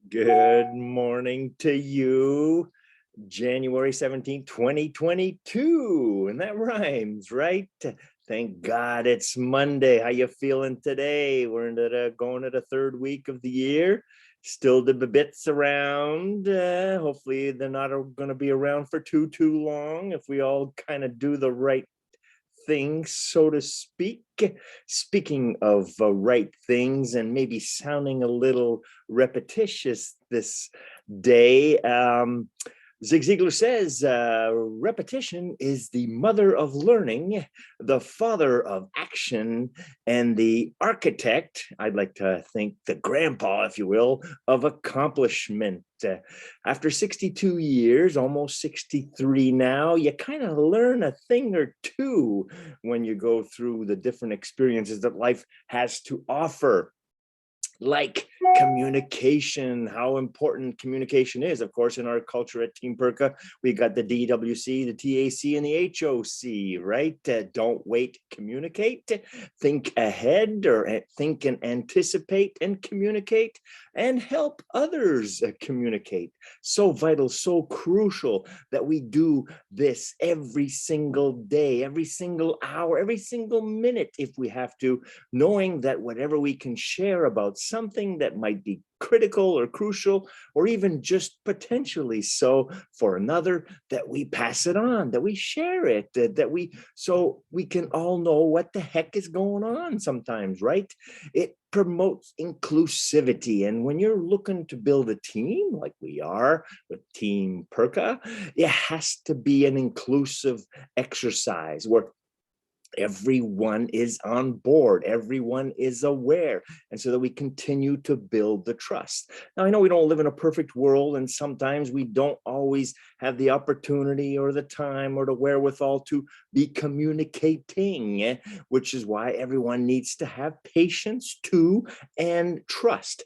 Good morning to you. January 17th, 2022. And that rhymes, right? Thank God it's Monday. How you feeling today? We're going to the third week of the year. Still the bits around. Hopefully they're not going to be around for too long if we all kind of do the right things, so to speak. Speaking of right things and maybe sounding a little repetitious this day, Zig Ziglar says repetition is the mother of learning, the father of action, and the architect, I'd like to think the grandpa, if you will, of accomplishment. After 62 years, almost 63 now, you kind of learn a thing or two when you go through the different experiences that life has to offer, like communication, how important communication is. Of course, in our culture at Team Perka, we got the DWC, the TAC, and the HOC, right? Don't wait, communicate, think ahead, or think and anticipate and communicate, and help others communicate. So vital, so crucial that we do this every single day, every single hour, every single minute if we have to, knowing that whatever we can share about something that might be critical or crucial, or even just potentially so for another, that we pass it on, that we share it, so we can all know what the heck is going on sometimes, right? It promotes inclusivity. And when you're looking to build a team like we are with Team Perka, it has to be an inclusive exercise where everyone is on board, everyone is aware, and so that we continue to build the trust. Now, I know we don't live in a perfect world, and sometimes we don't always have the opportunity or the time or the wherewithal to be communicating, which is why everyone needs to have patience too, and trust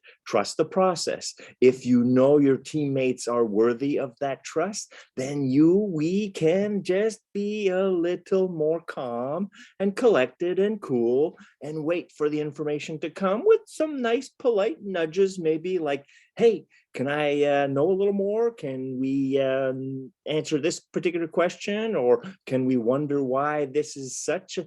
the process. If you know your teammates are worthy of that trust, then we can just be a little more calm and collected and cool and wait for the information to come with some nice polite nudges, maybe like, hey, can I know a little more? Can we answer this particular question? Or can we wonder why this is such a,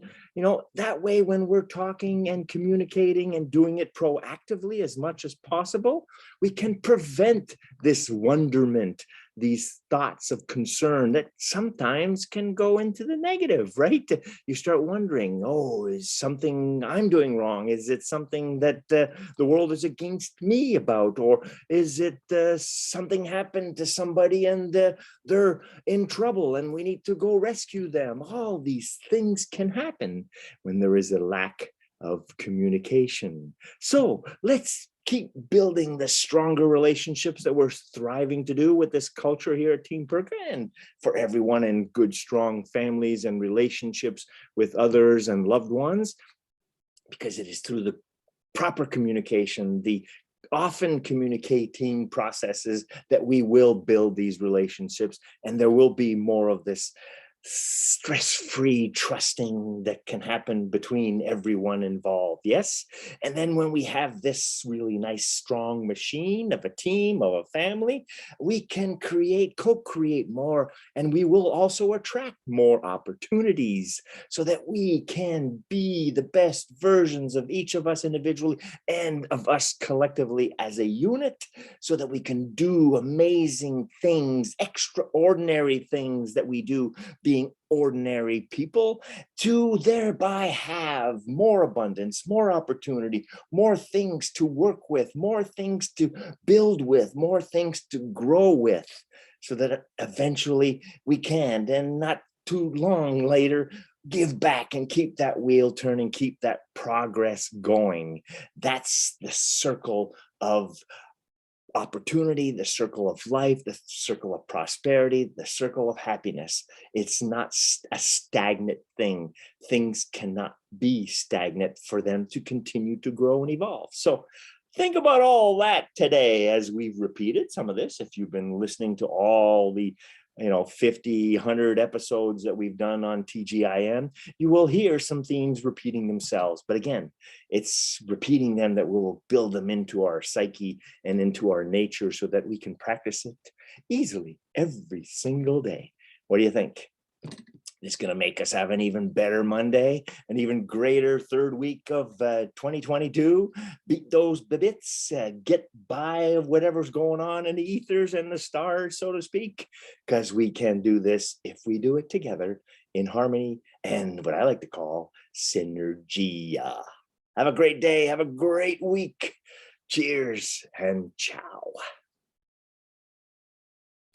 that way when we're talking and communicating and doing it proactively as much as possible, we can prevent this wonderment, these thoughts of concern that sometimes can go into the negative, right? You start wondering, oh, is something I'm doing wrong? Is it something that the world is against me about? Or is it something happened to somebody and they're in trouble and we need to go rescue them? All these things can happen when there is a lack of communication. So let's keep building the stronger relationships that we're thriving to do with this culture here at Team Perka, and for everyone in good, strong families and relationships with others and loved ones, because it is through the proper communication, the often communicating processes, that we will build these relationships, and there will be more of this stress-free trusting that can happen between everyone involved. Yes. And then when we have this really nice strong machine of a team, of a family, we can co-create more, and we will also attract more opportunities so that we can be the best versions of each of us individually and of us collectively as a unit, so that we can do amazing things, extraordinary things that we do being ordinary people, to thereby have more abundance, more opportunity, more things to work with, more things to build with, more things to grow with, so that eventually we can, and not too long later, give back and keep that wheel turning, keep that progress going. That's the circle of opportunity, the circle of life, the circle of prosperity, the circle of happiness. It's not a stagnant thing. Things cannot be stagnant for them to continue to grow and evolve. So think about all that today as we've repeated some of this. If you've been listening to all the 50, 100 episodes that we've done on TGIM, you will hear some themes repeating themselves. But again, it's repeating them that will build them into our psyche and into our nature so that we can practice it easily every single day. What do you think? It's going to make us have an even better Monday, an even greater third week of 2022. Beat those bits, get by whatever's going on in the ethers and the stars, so to speak, because we can do this if we do it together in harmony and what I like to call synergy. Have a great day. Have a great week. Cheers and ciao.